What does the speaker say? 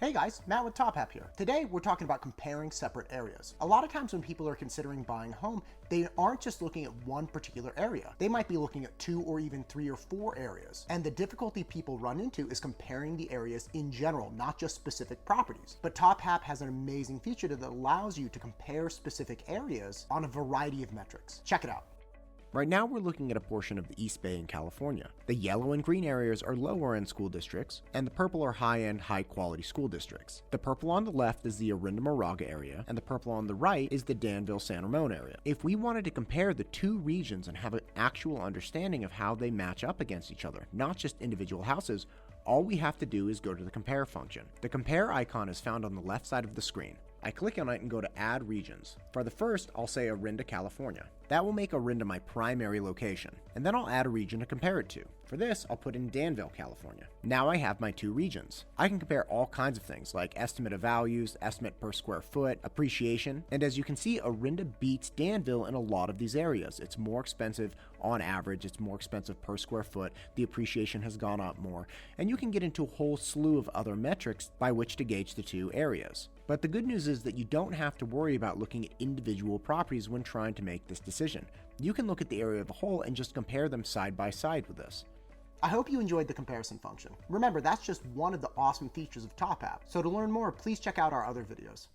Hey guys, Matt with TopHap here. Today we're talking about comparing separate areas. A lot of times when people are considering buying a home, they aren't just looking at one particular area. They might be looking at 2 or even 3 or 4 areas. And the difficulty people run into is comparing the areas in general, not just specific properties. But TopHap has an amazing feature that allows you to compare specific areas on a variety of metrics. Check it out. Right now we're looking at a portion of the East Bay in California. The yellow and green areas are lower-end school districts, and the purple are high-end, high-quality school districts. The purple on the left is the Orinda-Moraga area, and the purple on the right is the Danville-San Ramon area. If we wanted to compare the two regions and have an actual understanding of how they match up against each other, not just individual houses, all we have to do is go to the compare function. The compare icon is found on the left side of the screen. I click on it and go to Add Regions. For the first, I'll say Orinda, California. That will make Orinda my primary location, and then I'll add a region to compare it to. For this, I'll put in Danville, California. Now I have my two regions. I can compare all kinds of things like estimate of values, estimate per square foot, appreciation, and as you can see, Orinda beats Danville in a lot of these areas. It's more expensive on average, it's more expensive per square foot, the appreciation has gone up more, and you can get into a whole slew of other metrics by which to gauge the two areas. But the good news is that you don't have to worry about looking at individual properties when trying to make this decision. You can look at the area of a whole and just compare them side by side with this. I hope you enjoyed the comparison function. Remember, that's just one of the awesome features of TopHap. So to learn more, please check out our other videos.